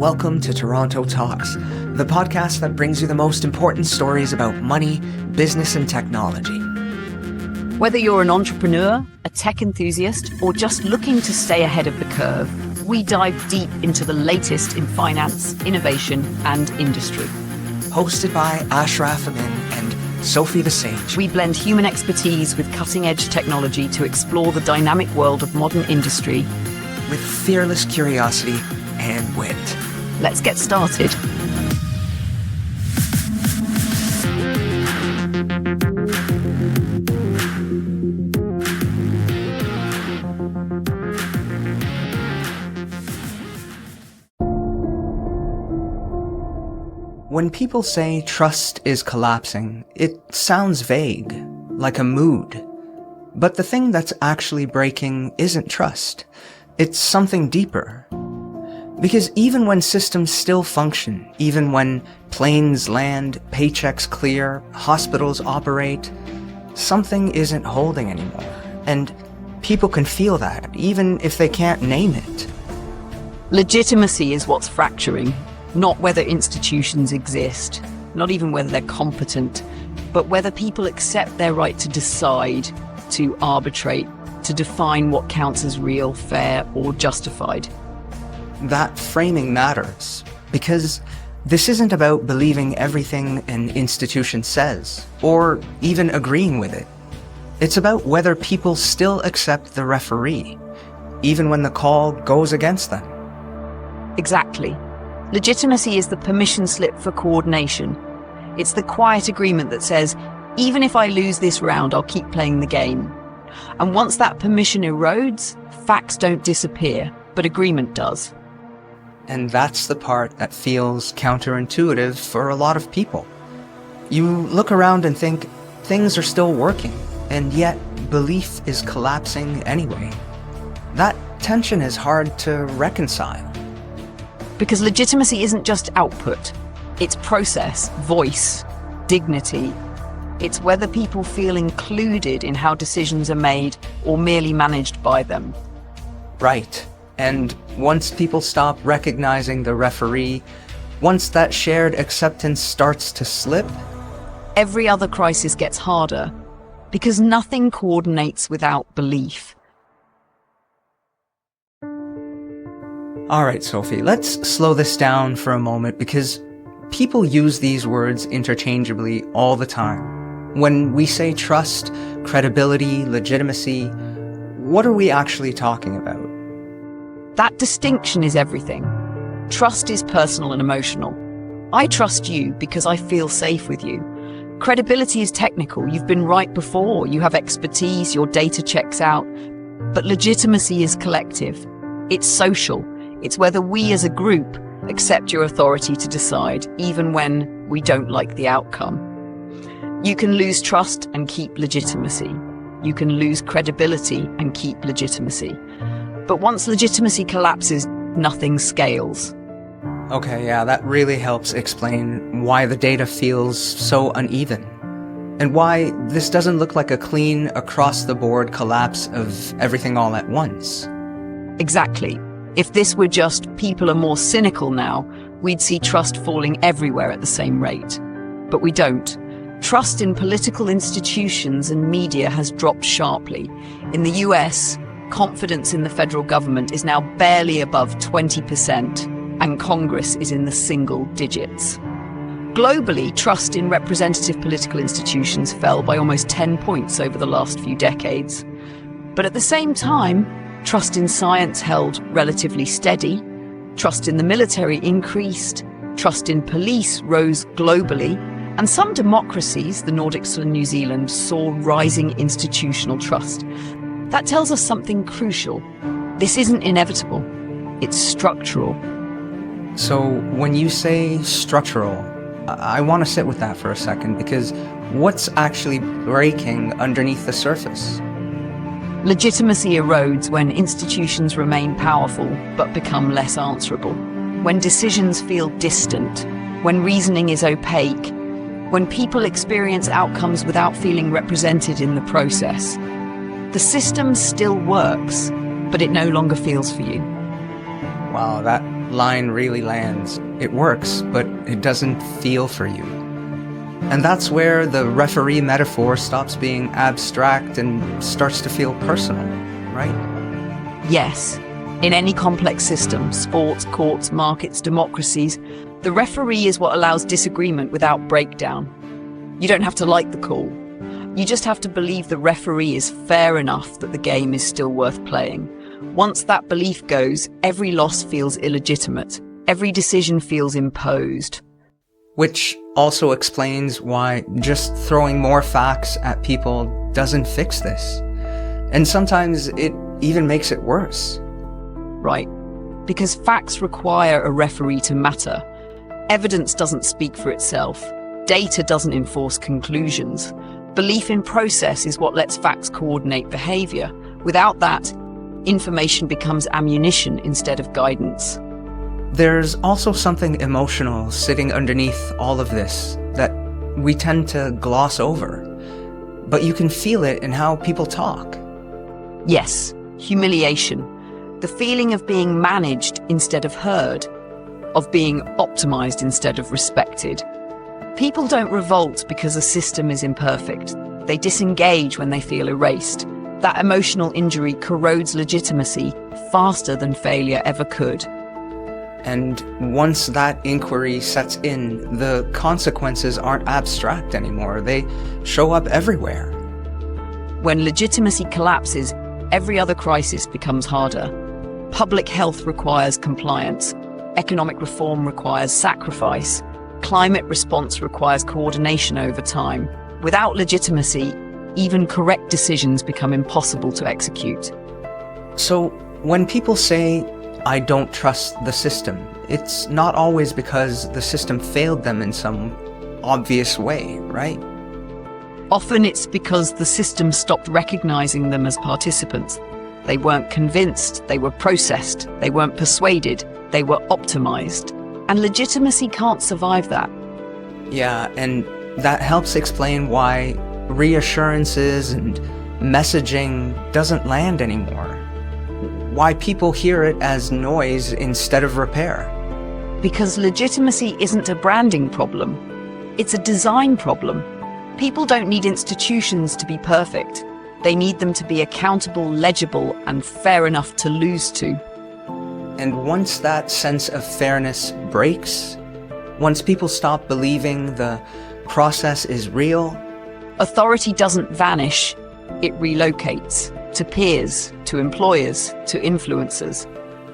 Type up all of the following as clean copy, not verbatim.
welcome to Toronto Talks, the podcast that brings you the most important stories about money, business, and technology. Whether you're an entrepreneur, a tech enthusiast, or just looking to stay ahead of the curve, we dive deep into the latest in finance, innovation, and industry. Hosted by Ashraf Amin and Sophie the Sage. We blend human expertise with cutting-edge technology to explore the dynamic world of modern industry with fearless curiosity and wit. Let's get started. When people say trust is collapsing, it sounds vague, like a mood. But the thing that's actually breaking isn't trust. It's something deeper. Because even when systems still function, even when planes land, paychecks clear, hospitals operate, something isn't holding anymore. And people can feel that, even if they can't name it. Legitimacy is what's fracturing. Not whether institutions exist, not even whether they're competent, but whether people accept their right to decide, to arbitrate, to define what counts as real, fair, or justified. That framing matters, because this isn't about believing everything an institution says, or even agreeing with it. It's about whether people still accept the referee, even when the call goes against them. Exactly. Legitimacy is the permission slip for coordination. It's the quiet agreement that says, even if I lose this round, I'll keep playing the game. And once that permission erodes, facts don't disappear, but agreement does. And that's the part that feels counterintuitive for a lot of people. You look around and think things are still working, and yet belief is collapsing anyway. That tension is hard to reconcile. Because legitimacy isn't just output, it's process, voice, dignity. It's whether people feel included in how decisions are made or merely managed by them. Right. And once people stop recognizing the referee, once that shared acceptance starts to slip, every other crisis gets harder because nothing coordinates without belief. All right, Sophie, let's slow this down for a moment because people use these words interchangeably all the time. When we say trust, credibility, legitimacy, what are we actually talking about? That distinction is everything. Trust is personal and emotional. I trust you because I feel safe with you. Credibility is technical. You've been right before. You have expertise. Your data checks out. But legitimacy is collective. It's social. It's whether we as a group accept your authority to decide, even when we don't like the outcome. You can lose trust and keep legitimacy. You can lose credibility and keep legitimacy. But once legitimacy collapses, nothing scales. Okay, yeah, that really helps explain why the data feels so uneven. And why this doesn't look like a clean, across-the-board collapse of everything all at once. Exactly. If this were just people are more cynical now, we'd see trust falling everywhere at the same rate. But we don't. Trust in political institutions and media has dropped sharply. In the US, confidence in the federal government is now barely above 20%, and Congress is in the single digits. Globally, trust in representative political institutions fell by almost 10 points over the last few decades. But at the same time, trust in science held relatively steady, trust in the military increased, trust in police rose globally, and some democracies, the Nordics and New Zealand, saw rising institutional trust. That tells us something crucial. This isn't inevitable, it's structural. So when you say structural, I want to sit with that for a second, because what's actually breaking underneath the surface? Legitimacy erodes when institutions remain powerful but become less answerable, when decisions feel distant, when reasoning is opaque, when people experience outcomes without feeling represented in the process. The system still works, but it no longer feels for you. Wow, that line really lands. It works, but it doesn't feel for you. And that's where the referee metaphor stops being abstract and starts to feel personal, right? Yes. In any complex system, sports, courts, markets, democracies, the referee is what allows disagreement without breakdown. You don't have to like the call. You just have to believe the referee is fair enough that the game is still worth playing. Once that belief goes, every loss feels illegitimate. Every decision feels imposed. Which also explains why just throwing more facts at people doesn't fix this. And sometimes it even makes it worse. Right. Because facts require a referee to matter. Evidence doesn't speak for itself. Data doesn't enforce conclusions. Belief in process is what lets facts coordinate behavior. Without that, information becomes ammunition instead of guidance. There's also something emotional sitting underneath all of this that we tend to gloss over. But you can feel it in how people talk. Yes, humiliation. The feeling of being managed instead of heard, of being optimized instead of respected. People don't revolt because a system is imperfect. They disengage when they feel erased. That emotional injury corrodes legitimacy faster than failure ever could. And once that inquiry sets in, the consequences aren't abstract anymore. They show up everywhere. When legitimacy collapses, every other crisis becomes harder. Public health requires compliance. Economic reform requires sacrifice. Climate response requires coordination over time. Without legitimacy, even correct decisions become impossible to execute. So when people say, "I don't trust the system," it's not always because the system failed them in some obvious way, right? Often it's because the system stopped recognizing them as participants. They weren't convinced, they were processed, they weren't persuaded, they were optimized. And legitimacy can't survive that. Yeah, and that helps explain why reassurances and messaging doesn't land anymore. Why people hear it as noise instead of repair. Because legitimacy isn't a branding problem. It's a design problem. People don't need institutions to be perfect. They need them to be accountable, legible, and fair enough to lose to. And once that sense of fairness breaks, once people stop believing the process is real, authority doesn't vanish, it relocates to peers, to employers, to influencers,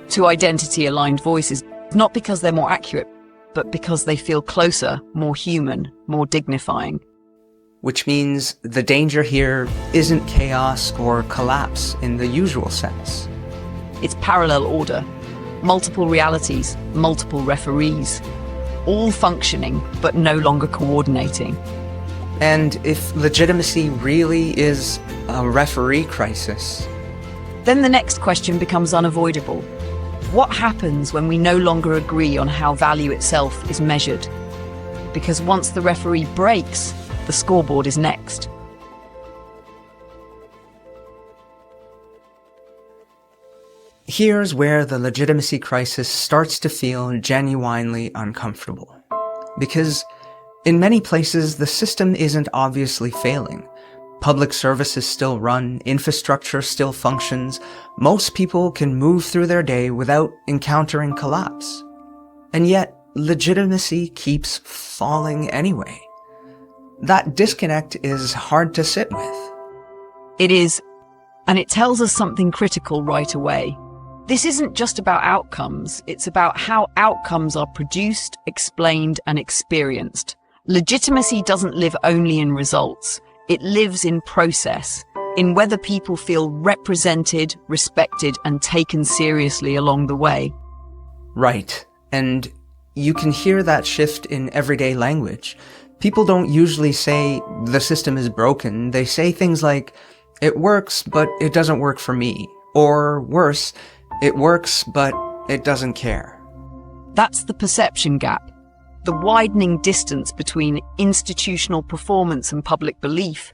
to identity-aligned voices, not because they're more accurate, but because they feel closer, more human, more dignifying. Which means the danger here isn't chaos or collapse in the usual sense. It's parallel order, multiple realities, multiple referees, all functioning but no longer coordinating. And if legitimacy really is a referee crisis, then the next question becomes unavoidable. What happens when we no longer agree on how value itself is measured? Because once the referee breaks, the scoreboard is next. Here's where the legitimacy crisis starts to feel genuinely uncomfortable. Because in many places, the system isn't obviously failing. Public services still run, infrastructure still functions, most people can move through their day without encountering collapse. And yet, legitimacy keeps falling anyway. That disconnect is hard to sit with. It is, and it tells us something critical right away. This isn't just about outcomes, it's about how outcomes are produced, explained, and experienced. Legitimacy doesn't live only in results. It lives in process, in whether people feel represented, respected, and taken seriously along the way. Right. And you can hear that shift in everyday language. People don't usually say, the system is broken. They say things like, it works, but it doesn't work for me. Or worse, it works, but it doesn't care. That's the perception gap. The widening distance between institutional performance and public belief.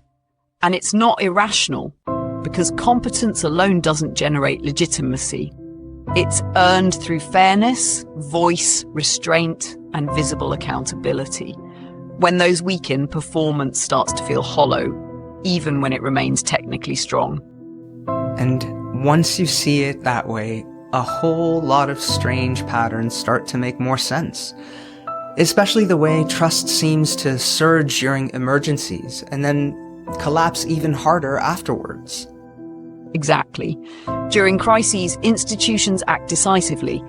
And it's not irrational, because competence alone doesn't generate legitimacy. It's earned through fairness, voice, restraint, and visible accountability. When those weaken, performance starts to feel hollow, even when it remains technically strong. And once you see it that way, a whole lot of strange patterns start to make more sense. Especially the way trust seems to surge during emergencies and then collapse even harder afterwards. Exactly. During crises, institutions act decisively.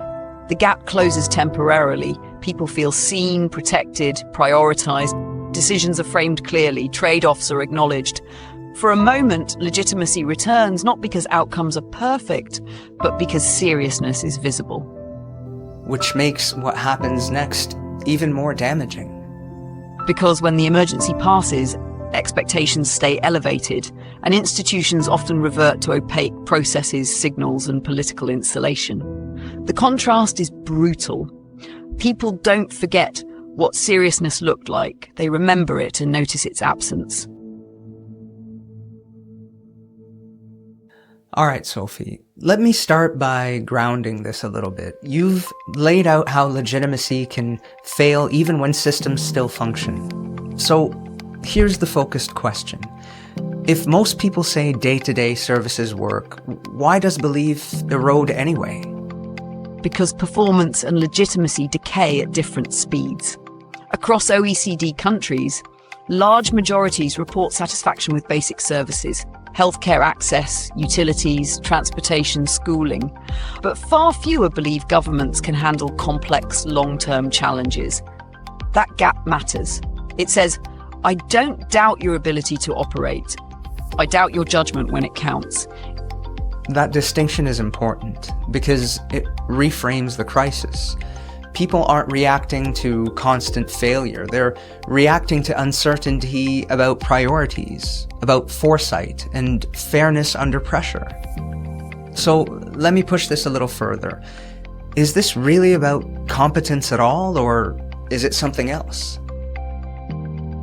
The gap closes temporarily. People feel seen, protected, prioritized. Decisions are framed clearly. Trade-offs are acknowledged. For a moment, legitimacy returns, not because outcomes are perfect, but because seriousness is visible. Which makes what happens next even more damaging. Because when the emergency passes, expectations stay elevated, and institutions often revert to opaque processes, signals, and political installation. The contrast is brutal. People don't forget what seriousness looked like. They remember it and notice its absence. All right, Sophie, let me start by grounding this a little bit. You've laid out how legitimacy can fail even when systems still function. So here's the focused question. If most people say day-to-day services work, why does belief erode anyway? Because performance and legitimacy decay at different speeds. Across OECD countries, large majorities report satisfaction with basic services, healthcare access, utilities, transportation, schooling. But far fewer believe governments can handle complex, long-term challenges. That gap matters. It says, I don't doubt your ability to operate. I doubt your judgment when it counts. That distinction is important because it reframes the crisis. People aren't reacting to constant failure. They're reacting to uncertainty about priorities, about foresight, and fairness under pressure. So let me push this a little further. Is this really about competence at all, or is it something else?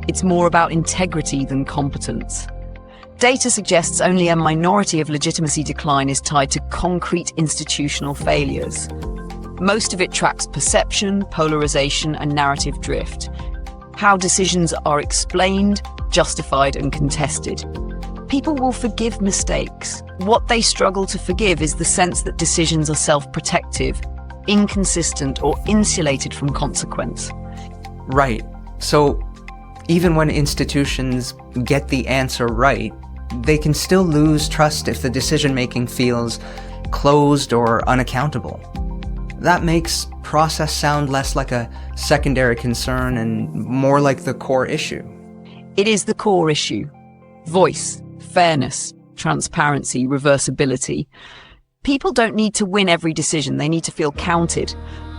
It's more about integrity than competence. Data suggests only a minority of legitimacy decline is tied to concrete institutional failures. Most of it tracks perception, polarization, and narrative drift. How decisions are explained, justified, and contested. People will forgive mistakes. What they struggle to forgive is the sense that decisions are self-protective, inconsistent, or insulated from consequence. Right. So even when institutions get the answer right, they can still lose trust if the decision-making feels closed or unaccountable. That makes process sound less like a secondary concern and more like the core issue. It is the core issue. Voice, fairness, transparency, reversibility. People don't need to win every decision, they need to feel counted.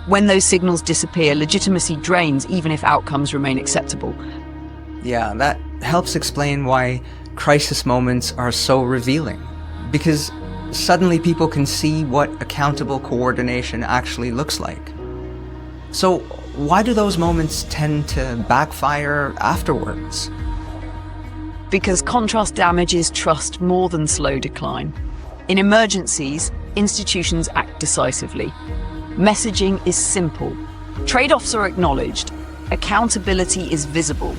When those signals disappear, legitimacy drains even if outcomes remain acceptable. Yeah, that helps explain why crisis moments are so revealing. Because suddenly people can see what accountable coordination actually looks like. So why do those moments tend to backfire afterwards? Because contrast damages trust more than slow decline. In emergencies, institutions act decisively. Messaging is simple. Trade-offs are acknowledged. Accountability is visible.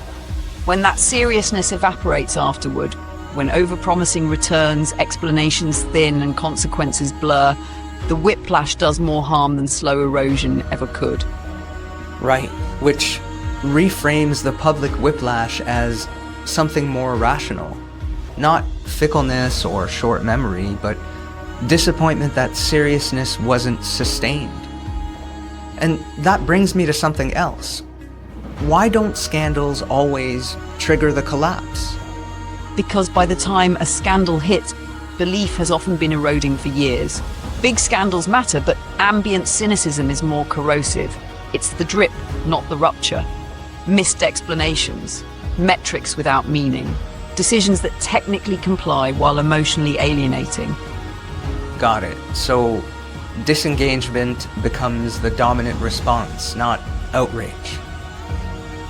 When that seriousness evaporates afterward, when overpromising returns, explanations thin, and consequences blur, the whiplash does more harm than slow erosion ever could. Right, which reframes the public whiplash as something more rational. Not fickleness or short memory, but disappointment that seriousness wasn't sustained. And that brings me to something else. Why don't scandals always trigger the collapse? Because by the time a scandal hits, belief has often been eroding for years. Big scandals matter, but ambient cynicism is more corrosive. It's the drip, not the rupture. Missed explanations, metrics without meaning, decisions that technically comply while emotionally alienating. Got it. So disengagement becomes the dominant response, not outrage.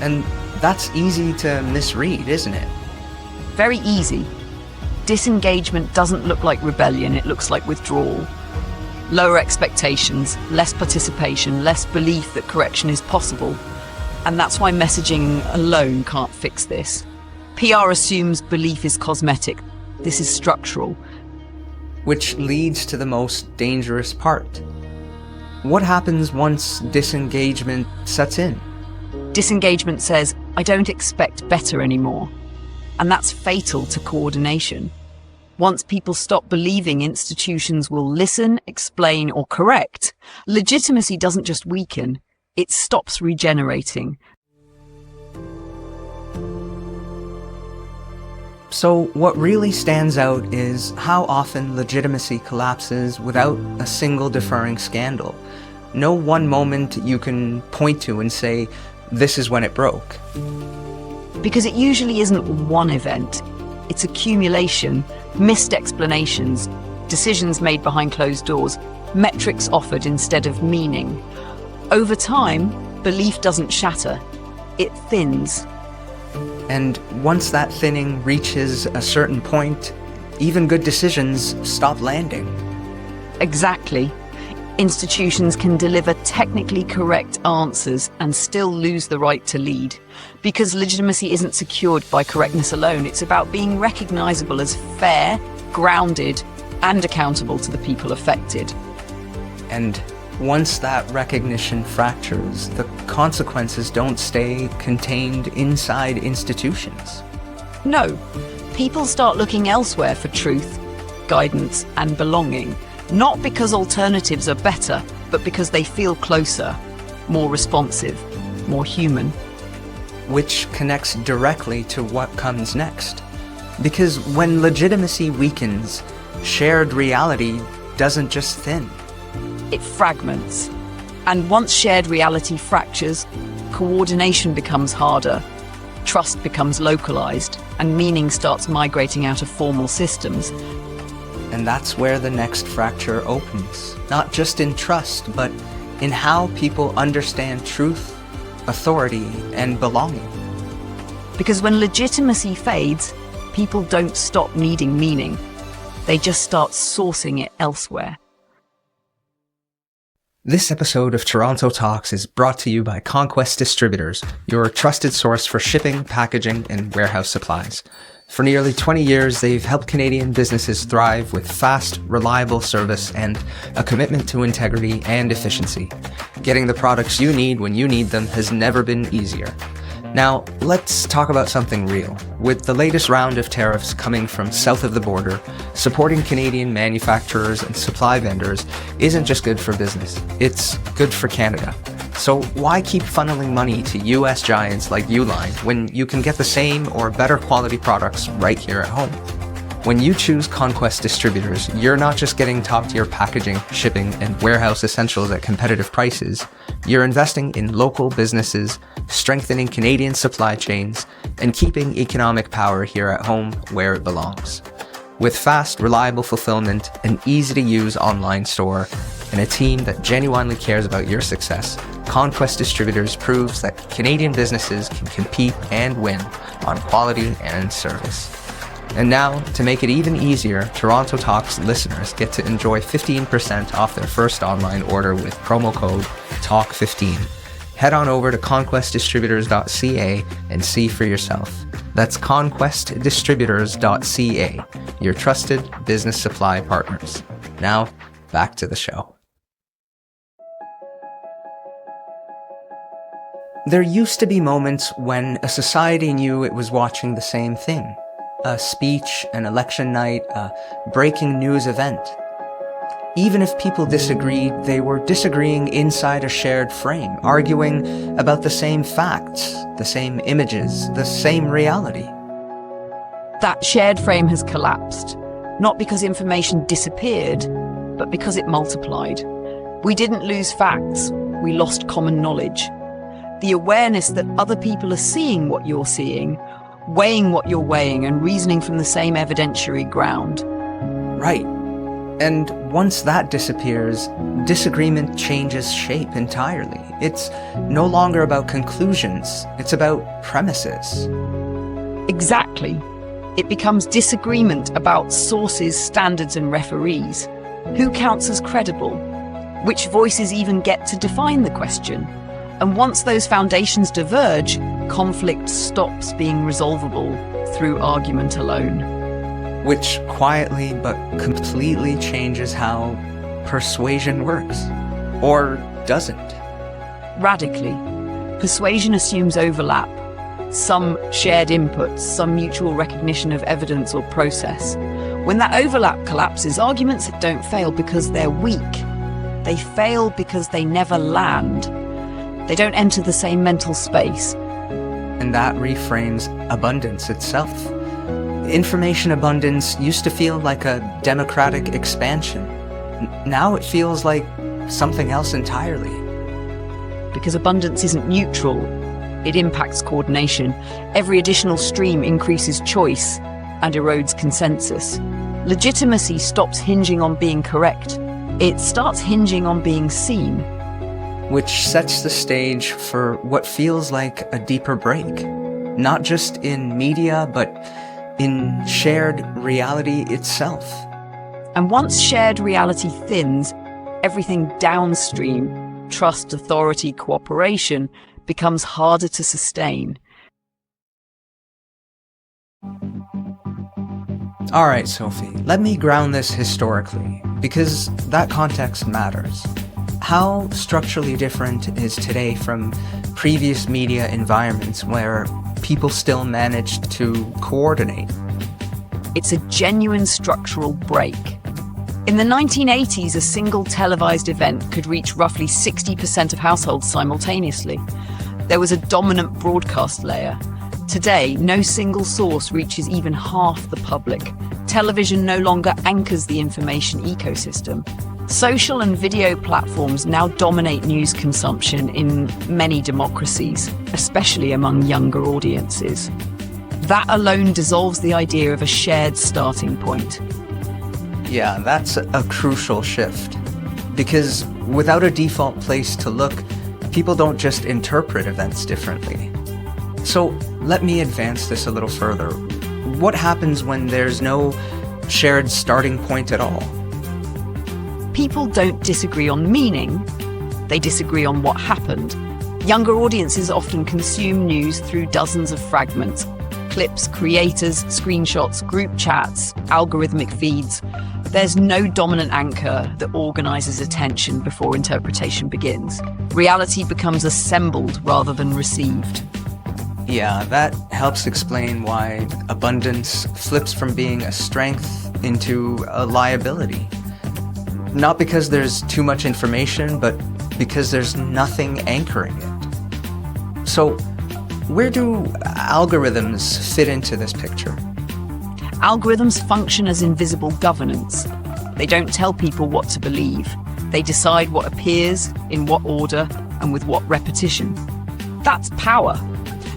And that's easy to misread, isn't it? Very easy. Disengagement doesn't look like rebellion, it looks like withdrawal. Lower expectations, less participation, less belief that correction is possible. And that's why messaging alone can't fix this. PR assumes belief is cosmetic. This is structural. Which leads to the most dangerous part. What happens once disengagement sets in? Disengagement says, I don't expect better anymore. And that's fatal to coordination. Once people stop believing institutions will listen, explain, or correct, legitimacy doesn't just weaken, it stops regenerating. So what really stands out is how often legitimacy collapses without a single deferring scandal. No one moment you can point to and say, this is when it broke. Because it usually isn't one event. It's accumulation, missed explanations, decisions made behind closed doors, metrics offered instead of meaning. Over time, belief doesn't shatter, it thins. And once that thinning reaches a certain point, even good decisions stop landing. Exactly. Institutions can deliver technically correct answers and still lose the right to lead. Because legitimacy isn't secured by correctness alone, it's about being recognizable as fair, grounded, and accountable to the people affected. And once that recognition fractures, the consequences don't stay contained inside institutions. No, people start looking elsewhere for truth, guidance, and belonging. Not because alternatives are better, but because they feel closer, more responsive, more human. Which connects directly to what comes next. Because when legitimacy weakens, shared reality doesn't just thin. It fragments. And once shared reality fractures, coordination becomes harder, trust becomes localized, and meaning starts migrating out of formal systems. And that's where the next fracture opens. Not just in trust, but in how people understand truth, authority, and belonging. Because when legitimacy fades, people don't stop needing meaning. They just start sourcing it elsewhere. This episode of Toronto Talks is brought to you by Conquest Distributors, your trusted source for shipping, packaging, and warehouse supplies. For nearly 20 years, they've helped Canadian businesses thrive with fast, reliable service and a commitment to integrity and efficiency. Getting the products you need when you need them has never been easier. Now, let's talk about something real. With the latest round of tariffs coming from south of the border, supporting Canadian manufacturers and supply vendors isn't just good for business, it's good for Canada. So why keep funneling money to US giants like Uline when you can get the same or better quality products right here at home? When you choose Conquest Distributors, you're not just getting top-tier packaging, shipping, and warehouse essentials at competitive prices. You're investing in local businesses, strengthening Canadian supply chains, and keeping economic power here at home where it belongs. With fast, reliable fulfillment, an easy-to-use online store, and a team that genuinely cares about your success, Conquest Distributors proves that Canadian businesses can compete and win on quality and service. And now, to make it even easier, Toronto Talks listeners get to enjoy 15% off their first online order with promo code TALK15. Head on over to conquestdistributors.ca and see for yourself. That's conquestdistributors.ca, your trusted business supply partners. Now, back to the show. There used to be moments when a society knew it was watching the same thing. A speech, an election night, a breaking news event. Even if people disagreed, they were disagreeing inside a shared frame, arguing about the same facts, the same images, the same reality. That shared frame has collapsed, not because information disappeared, but because it multiplied. We didn't lose facts, we lost common knowledge. The awareness that other people are seeing what you're seeing, weighing what you're weighing, and reasoning from the same evidentiary ground. Right. And once that disappears, disagreement changes shape entirely. It's no longer about conclusions, it's about premises. Exactly. It becomes disagreement about sources, standards, and referees. Who counts as credible? Which voices even get to define the question? And once those foundations diverge, conflict stops being resolvable through argument alone. Which quietly but completely changes how persuasion works. Or doesn't. Radically. Persuasion assumes overlap, some shared inputs, some mutual recognition of evidence or process. When that overlap collapses, arguments don't fail because they're weak. They fail because they never land. They don't enter the same mental space. And that reframes abundance itself. Information abundance used to feel like a democratic expansion. Now it feels like something else entirely. Because abundance isn't neutral, it impacts coordination. Every additional stream increases choice and erodes consensus. Legitimacy stops hinging on being correct. It starts hinging on being seen. Which sets the stage for what feels like a deeper break. Not just in media, but in shared reality itself. And once shared reality thins, everything downstream, trust, authority, cooperation, becomes harder to sustain. Alright, Sophie, let me ground this historically, because that context matters. How structurally different is today from previous media environments where people still managed to coordinate? It's a genuine structural break. In the 1980s, a single televised event could reach roughly 60% of households simultaneously. There was a dominant broadcast layer. Today, no single source reaches even half the public. Television no longer anchors the information ecosystem. Social and video platforms now dominate news consumption in many democracies, especially among younger audiences. That alone dissolves the idea of a shared starting point. Yeah, that's a crucial shift. Because without a default place to look, people don't just interpret events differently. So let me advance this a little further. What happens when there's no shared starting point at all? People don't disagree on meaning, they disagree on what happened. Younger audiences often consume news through dozens of fragments, clips, creators, screenshots, group chats, algorithmic feeds. There's no dominant anchor that organizes attention before interpretation begins. Reality becomes assembled rather than received. Yeah, that helps explain why abundance flips from being a strength into a liability. Not because there's too much information, but because there's nothing anchoring it. So, where do algorithms fit into this picture? Algorithms function as invisible governance. They don't tell people what to believe. They decide what appears, in what order, and with what repetition. That's power.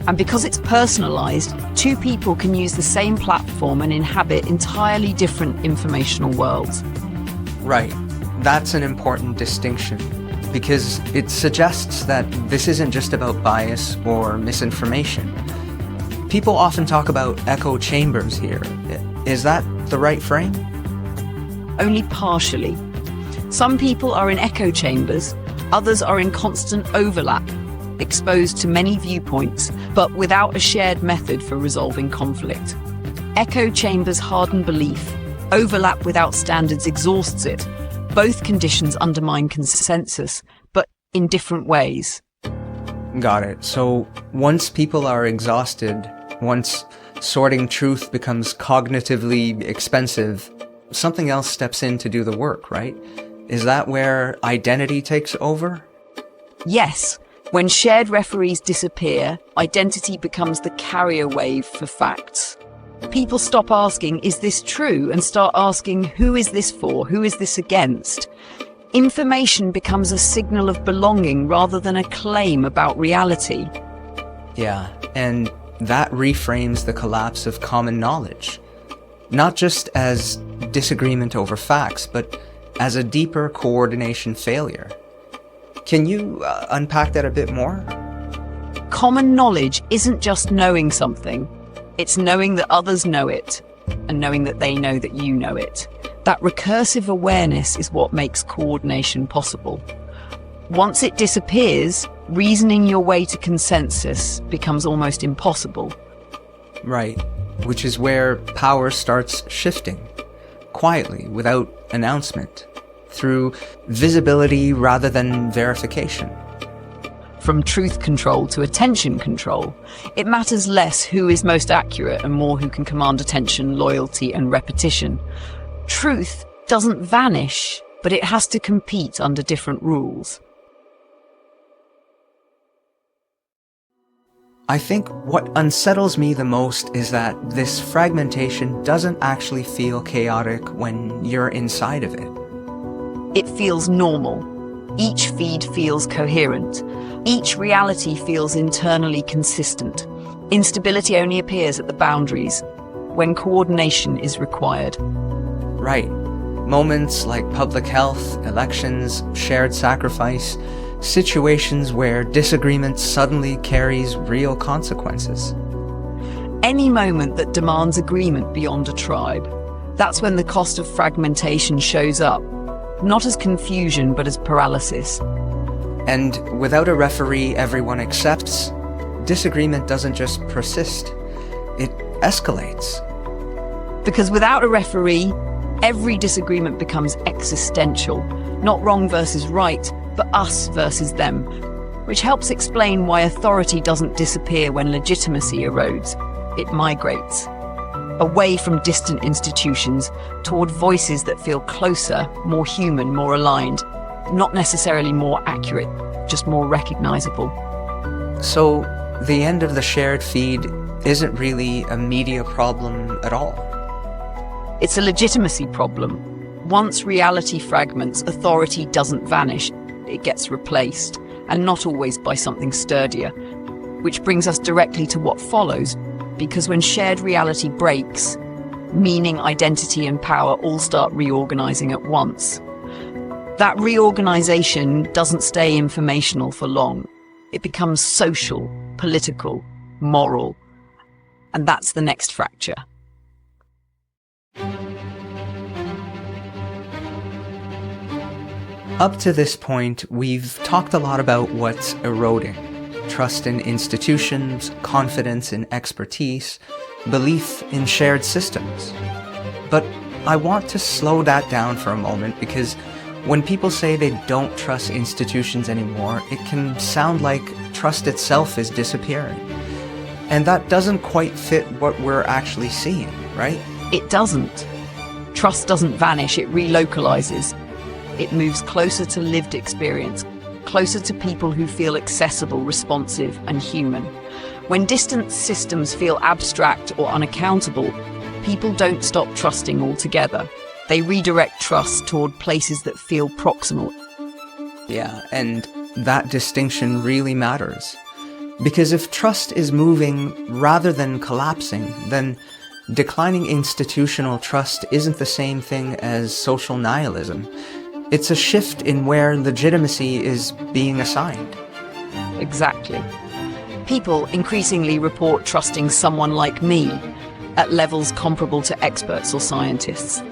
And because it's personalized, two people can use the same platform and inhabit entirely different informational worlds. Right. That's an important distinction, because it suggests that this isn't just about bias or misinformation. People often talk about echo chambers here. Is that the right frame? Only partially. Some people are in echo chambers, others are in constant overlap, exposed to many viewpoints, but without a shared method for resolving conflict. Echo chambers harden belief. Overlap without standards exhausts it. Both conditions undermine consensus, but in different ways. Got it. So once people are exhausted, once sorting truth becomes cognitively expensive, something else steps in to do the work, right? Is that where identity takes over? Yes. When shared referees disappear, identity becomes the carrier wave for facts. People stop asking, is this true? And start asking, who is this for? Who is this against? Information becomes a signal of belonging rather than a claim about reality. Yeah, and that reframes the collapse of common knowledge. Not just as disagreement over facts, but as a deeper coordination failure. Can you unpack that a bit more? Common knowledge isn't just knowing something. It's knowing that others know it, and knowing that they know that you know it. That recursive awareness is what makes coordination possible. Once it disappears, reasoning your way to consensus becomes almost impossible. Right, which is where power starts shifting, quietly, without announcement, through visibility rather than verification. From truth control to attention control, it matters less who is most accurate and more who can command attention, loyalty, and repetition. Truth doesn't vanish, but it has to compete under different rules. I think what unsettles me the most is that this fragmentation doesn't actually feel chaotic when you're inside of it. It feels normal. Each feed feels coherent. Each reality feels internally consistent. Instability only appears at the boundaries, when coordination is required. Right. Moments like public health, elections, shared sacrifice, situations where disagreement suddenly carries real consequences. Any moment that demands agreement beyond a tribe, that's when the cost of fragmentation shows up, not as confusion but as paralysis. And without a referee everyone accepts, disagreement doesn't just persist, it escalates. Because without a referee, every disagreement becomes existential, not wrong versus right, but us versus them, which helps explain why authority doesn't disappear when legitimacy erodes. It migrates away from distant institutions toward voices that feel closer, more human, more aligned, not necessarily more accurate, just more recognizable. So the end of the shared feed isn't really a media problem at all. It's a legitimacy problem. Once reality fragments, authority doesn't vanish. It gets replaced, and not always by something sturdier. Which brings us directly to what follows, because when shared reality breaks, meaning, identity, and power all start reorganizing at once. That reorganization doesn't stay informational for long. It becomes social, political, moral, and that's the next fracture. Up to this point, we've talked a lot about what's eroding. Trust in institutions, confidence in expertise, belief in shared systems. But I want to slow that down for a moment because when people say they don't trust institutions anymore, it can sound like trust itself is disappearing. And that doesn't quite fit what we're actually seeing, right? It doesn't. Trust doesn't vanish, it relocalizes. It moves closer to lived experience, closer to people who feel accessible, responsive, and human. When distant systems feel abstract or unaccountable, people don't stop trusting altogether. They redirect trust toward places that feel proximal. Yeah, and that distinction really matters. Because if trust is moving rather than collapsing, then declining institutional trust isn't the same thing as social nihilism. It's a shift in where legitimacy is being assigned. Exactly. People increasingly report trusting someone like me at levels comparable to experts or scientists.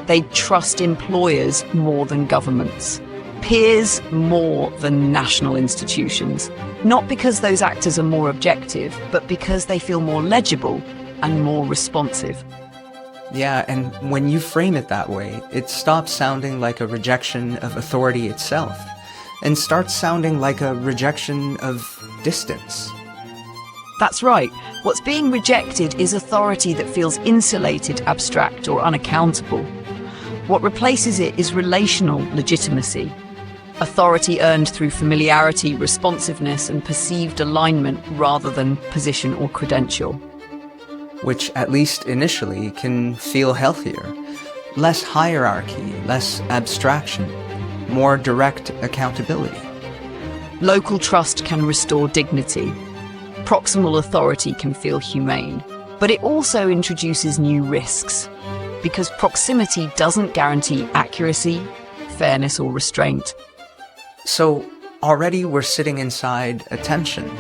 They trust employers more than governments, peers more than national institutions. Not because those actors are more objective, but because they feel more legible and more responsive. Yeah, and when you frame it that way, it stops sounding like a rejection of authority itself, and starts sounding like a rejection of distance. That's right. What's being rejected is authority that feels insulated, abstract, or unaccountable. What replaces it is relational legitimacy. Authority earned through familiarity, responsiveness, and perceived alignment rather than position or credential. Which, at least initially, can feel healthier. Less hierarchy, less abstraction, more direct accountability. Local trust can restore dignity. Proximal authority can feel humane. But it also introduces new risks, because proximity doesn't guarantee accuracy, fairness, or restraint. So, already we're sitting inside a tension.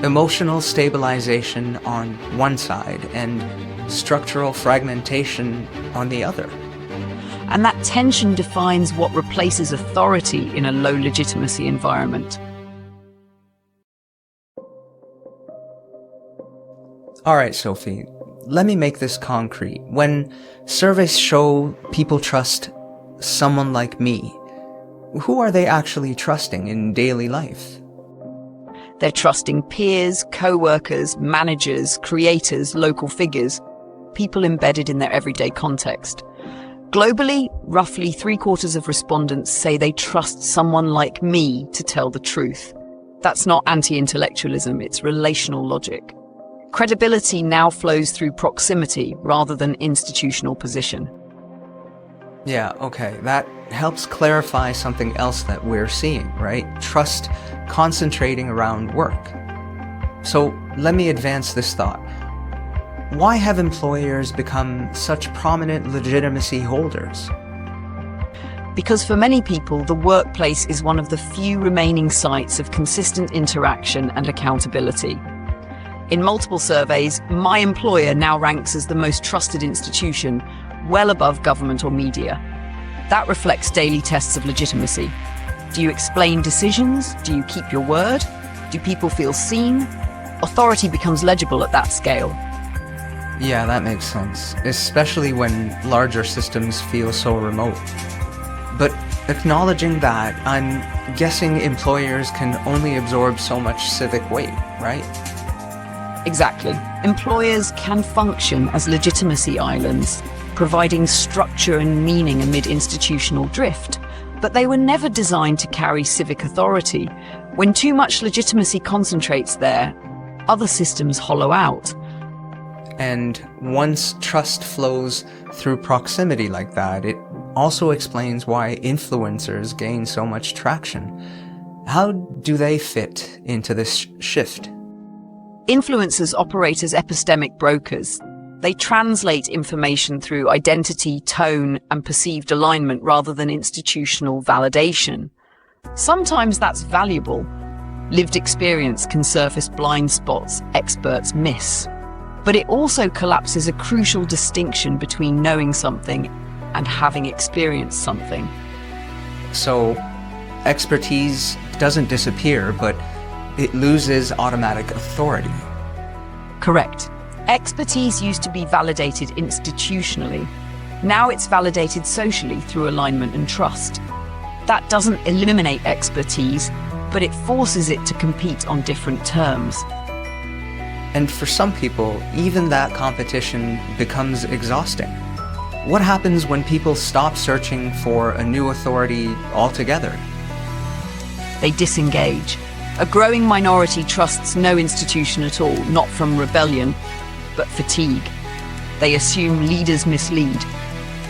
Emotional stabilization on one side and structural fragmentation on the other. And that tension defines what replaces authority in a low legitimacy environment. All right, Sophie, let me make this concrete. When surveys show people trust someone like me, who are they actually trusting in daily life? They're trusting peers, co-workers, managers, creators, local figures, people embedded in their everyday context. Globally, roughly 3/4 of respondents say they trust someone like me to tell the truth. That's not anti-intellectualism, it's relational logic. Credibility now flows through proximity rather than institutional position. Yeah, okay, that helps clarify something else that we're seeing, right? Trust concentrating around work. So let me advance this thought. Why have employers become such prominent legitimacy holders? Because for many people, the workplace is one of the few remaining sites of consistent interaction and accountability. In multiple surveys, my employer now ranks as the most trusted institution, well above government or media. That reflects daily tests of legitimacy. Do you explain decisions? Do you keep your word? Do people feel seen? Authority becomes legible at that scale. Yeah, that makes sense, especially when larger systems feel so remote. But acknowledging that, I'm guessing employers can only absorb so much civic weight, right? Exactly. Employers can function as legitimacy islands, providing structure and meaning amid institutional drift, but they were never designed to carry civic authority. When too much legitimacy concentrates there, other systems hollow out. And once trust flows through proximity like that, it also explains why influencers gain so much traction. How do they fit into this shift? Influencers operate as epistemic brokers. They translate information through identity, tone, and perceived alignment rather than institutional validation. Sometimes that's valuable. Lived experience can surface blind spots experts miss. But it also collapses a crucial distinction between knowing something and having experienced something. So, expertise doesn't disappear, but it loses automatic authority. Correct. Expertise used to be validated institutionally. Now it's validated socially through alignment and trust. That doesn't eliminate expertise, but it forces it to compete on different terms. And for some people, even that competition becomes exhausting. What happens when people stop searching for a new authority altogether? They disengage. A growing minority trusts no institution at all, not from rebellion, but fatigue. They assume leaders mislead.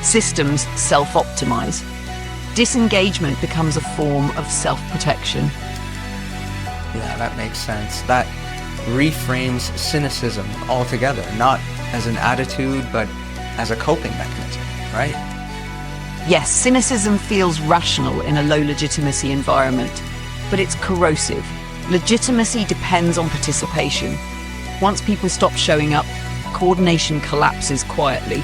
Systems self-optimize. Disengagement becomes a form of self-protection. Yeah, that makes sense. That reframes cynicism altogether, not as an attitude, but as a coping mechanism, right? Yes, cynicism feels rational in a low legitimacy environment, but it's corrosive. Legitimacy depends on participation. Once people stop showing up, coordination collapses quietly.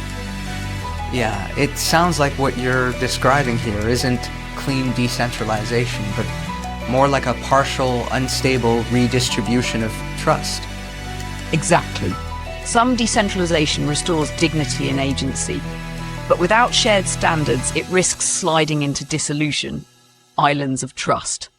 Yeah, it sounds like what you're describing here isn't clean decentralization, but more like a partial, unstable redistribution of trust. Exactly. Some decentralization restores dignity and agency, but without shared standards, it risks sliding into dissolution, islands of trust.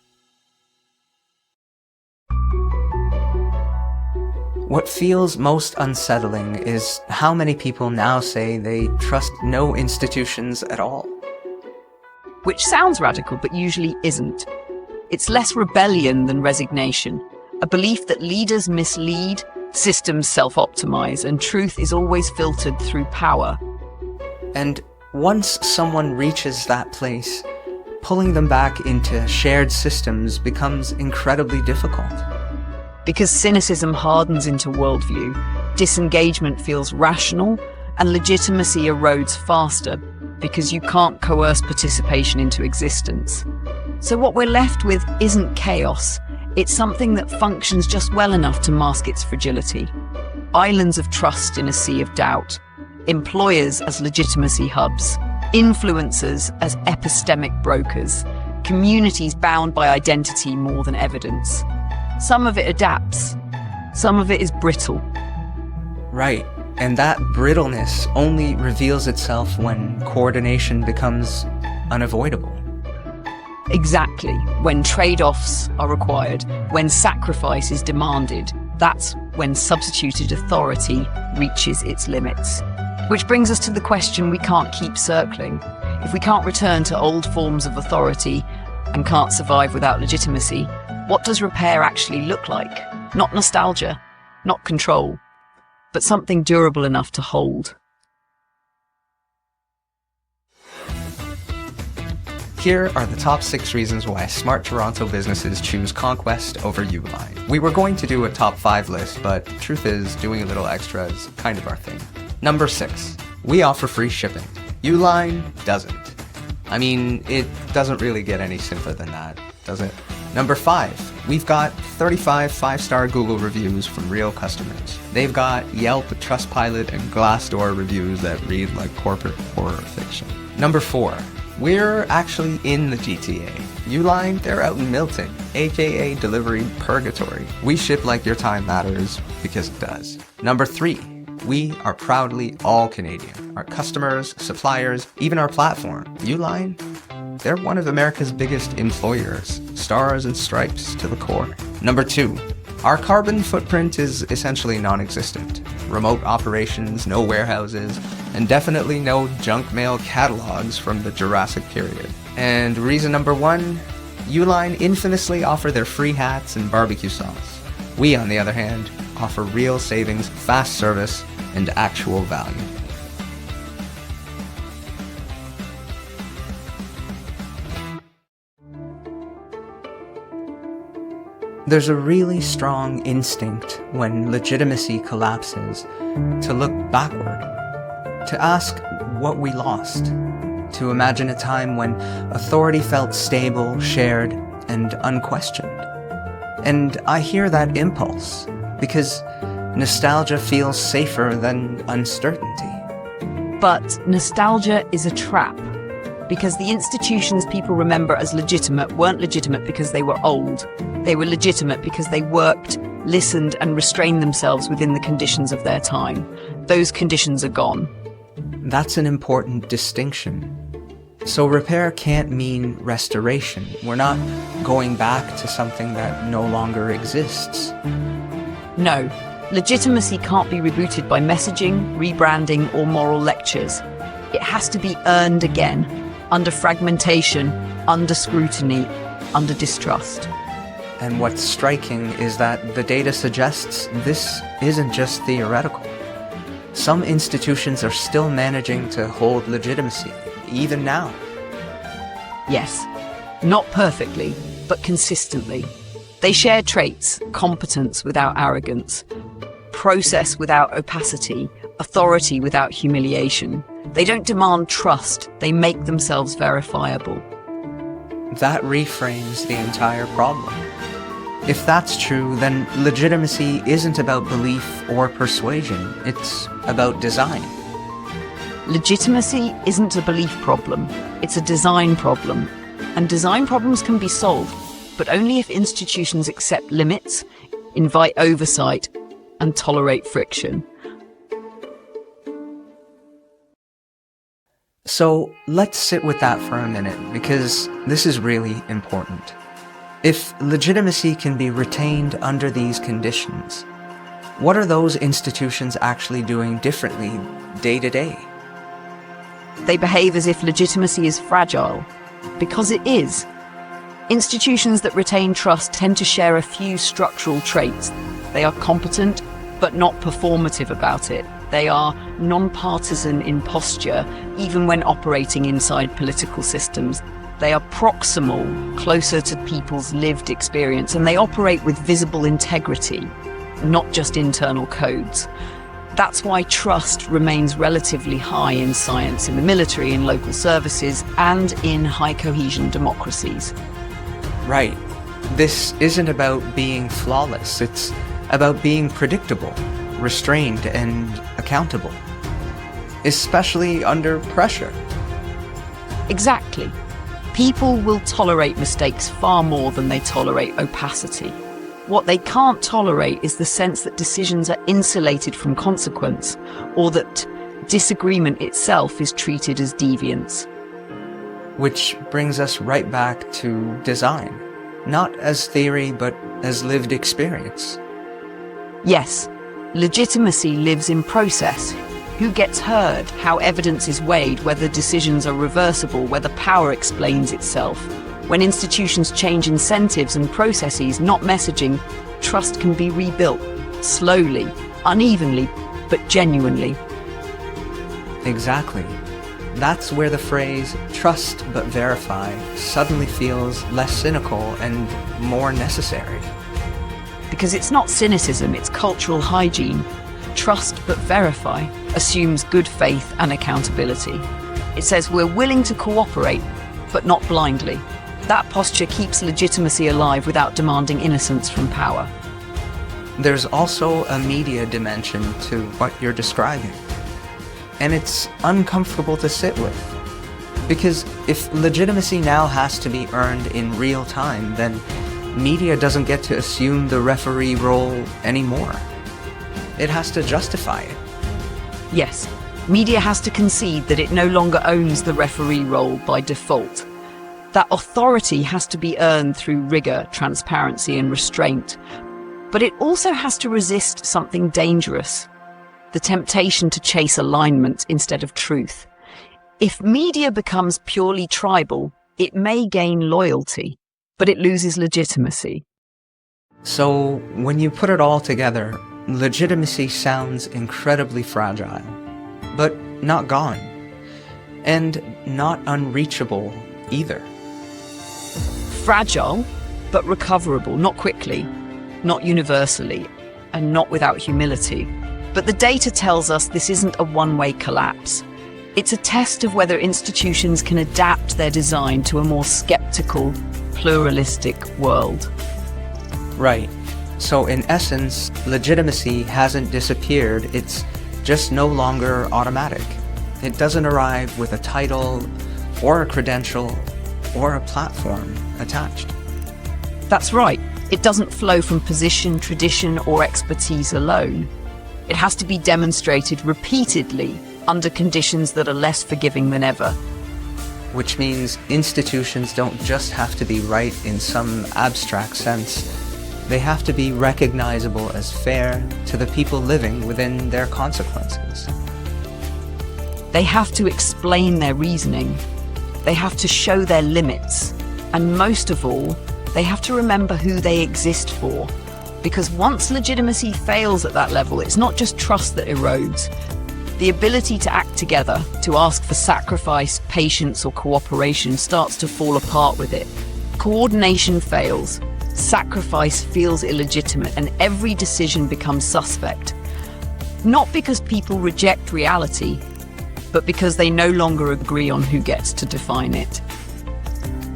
What feels most unsettling is how many people now say they trust no institutions at all. Which sounds radical, but usually isn't. It's less rebellion than resignation, a belief that leaders mislead, systems self-optimize, and truth is always filtered through power. And once someone reaches that place, pulling them back into shared systems becomes incredibly difficult. Because cynicism hardens into worldview, disengagement feels rational, and legitimacy erodes faster because you can't coerce participation into existence. So what we're left with isn't chaos, it's something that functions just well enough to mask its fragility. Islands of trust in a sea of doubt, employers as legitimacy hubs, influencers as epistemic brokers, communities bound by identity more than evidence. Some of it adapts, some of it is brittle. Right, and that brittleness only reveals itself when coordination becomes unavoidable. Exactly, when trade-offs are required, when sacrifice is demanded, that's when substituted authority reaches its limits. Which brings us to the question we can't keep circling. If we can't return to old forms of authority and can't survive without legitimacy, what does repair actually look like? Not nostalgia, not control, but something durable enough to hold. Here are the top 6 reasons why smart Toronto businesses choose Conquest over Uline. We were going to do a top 5 list, but the truth is, doing a little extra is kind of our thing. Number 6, we offer free shipping. Uline doesn't. I mean, it doesn't really get any simpler than that, does it? Number 5, we've got 35 5-star Google reviews from real customers. They've got Yelp, Trustpilot, and Glassdoor reviews that read like corporate horror fiction. Number 4, we're actually in the GTA. Uline, they're out in Milton, aka delivery purgatory. We ship like your time matters, because it does. Number 3, we are proudly all Canadian. Our customers, suppliers, even our platform, Uline, they're one of America's biggest employers, stars and stripes to the core. Number 2, our carbon footprint is essentially non-existent. Remote operations, no warehouses, and definitely no junk mail catalogs from the Jurassic period. And reason number 1, Uline infamously offer their free hats and barbecue sauce. We, on the other hand, offer real savings, fast service, and actual value. There's a really strong instinct when legitimacy collapses to look backward, to ask what we lost, to imagine a time when authority felt stable, shared, and unquestioned. And I hear that impulse, because nostalgia feels safer than uncertainty. But nostalgia is a trap, because the institutions people remember as legitimate weren't legitimate because they were old. They were legitimate because they worked, listened, and restrained themselves within the conditions of their time. Those conditions are gone. That's an important distinction. So repair can't mean restoration. We're not going back to something that no longer exists. No, legitimacy can't be rebooted by messaging, rebranding, or moral lectures. It has to be earned again, under fragmentation, under scrutiny, under distrust. And what's striking is that the data suggests this isn't just theoretical. Some institutions are still managing to hold legitimacy, even now. Yes, not perfectly, but consistently. They share traits: competence without arrogance, process without opacity, authority without humiliation. They don't demand trust, they make themselves verifiable. That reframes the entire problem. If that's true, then legitimacy isn't about belief or persuasion, it's about design. Legitimacy isn't a belief problem, it's a design problem. And design problems can be solved, but only if institutions accept limits, invite oversight, and tolerate friction. So let's sit with that for a minute, because this is really important. If legitimacy can be retained under these conditions, what are those institutions actually doing differently day to day? They behave as if legitimacy is fragile, because it is. Institutions that retain trust tend to share a few structural traits. They are competent, but not performative about it. They are non-partisan in posture, even when operating inside political systems. They are proximal, closer to people's lived experience, and they operate with visible integrity, not just internal codes. That's why trust remains relatively high in science, in the military, in local services, and in high-cohesion democracies. Right. This isn't about being flawless. It's about being predictable, restrained, and accountable. Especially under pressure. Exactly. People will tolerate mistakes far more than they tolerate opacity. What they can't tolerate is the sense that decisions are insulated from consequence, or that disagreement itself is treated as deviance. Which brings us right back to design. Not as theory, but as lived experience. Yes, legitimacy lives in process. Who gets heard, how evidence is weighed, whether decisions are reversible, whether power explains itself. When institutions change incentives and processes, not messaging, trust can be rebuilt, slowly, unevenly, but genuinely. Exactly. That's where the phrase, trust but verify, suddenly feels less cynical and more necessary. Because it's not cynicism, it's cultural hygiene. Trust but verify assumes good faith and accountability. It says we're willing to cooperate, but not blindly. That posture keeps legitimacy alive without demanding innocence from power. There's also a media dimension to what you're describing. And it's uncomfortable to sit with. Because if legitimacy now has to be earned in real time, then media doesn't get to assume the referee role anymore. It has to justify it. Yes, media has to concede that it no longer owns the referee role by default. That authority has to be earned through rigor, transparency, and restraint. But it also has to resist something dangerous: the temptation to chase alignment instead of truth. If media becomes purely tribal, it may gain loyalty, but it loses legitimacy. So, when you put it all together, legitimacy sounds incredibly fragile, but not gone, and not unreachable either. Fragile, but recoverable, not quickly, not universally, and not without humility. But the data tells us this isn't a one-way collapse. It's a test of whether institutions can adapt their design to a more skeptical, pluralistic world. Right. So in essence, legitimacy hasn't disappeared, it's just no longer automatic. It doesn't arrive with a title, or a credential, or a platform attached. That's right. It doesn't flow from position, tradition, or expertise alone. It has to be demonstrated repeatedly under conditions that are less forgiving than ever. Which means institutions don't just have to be right in some abstract sense. They have to be recognizable as fair to the people living within their consequences. They have to explain their reasoning. They have to show their limits. And most of all, they have to remember who they exist for. Because once legitimacy fails at that level, it's not just trust that erodes. The ability to act together, to ask for sacrifice, patience, or cooperation starts to fall apart with it. Coordination fails. Sacrifice feels illegitimate, and every decision becomes suspect. Not because people reject reality, but because they no longer agree on who gets to define it.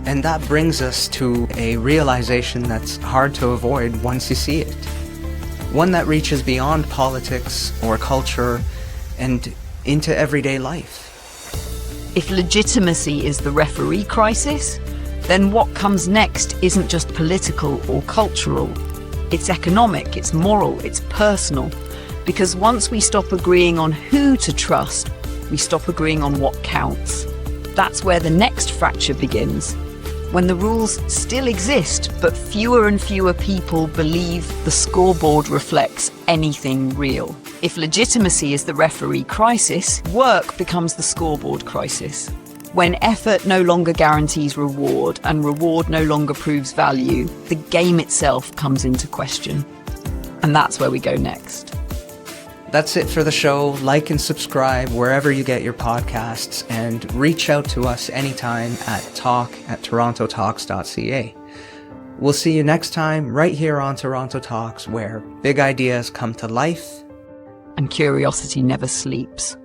And that brings us to a realization that's hard to avoid once you see it. One that reaches beyond politics or culture and into everyday life. If legitimacy is the referee crisis, then what comes next isn't just political or cultural. It's economic, it's moral, it's personal. Because once we stop agreeing on who to trust, we stop agreeing on what counts. That's where the next fracture begins. When the rules still exist, but fewer and fewer people believe the scoreboard reflects anything real. If legitimacy is the referee crisis, work becomes the scoreboard crisis. When effort no longer guarantees reward and reward no longer proves value, the game itself comes into question. And that's where we go next. That's it for the show. Like and subscribe wherever you get your podcasts, and reach out to us anytime at talk@torontotalks.ca. We'll see you next time right here on Toronto Talks, where big ideas come to life and curiosity never sleeps.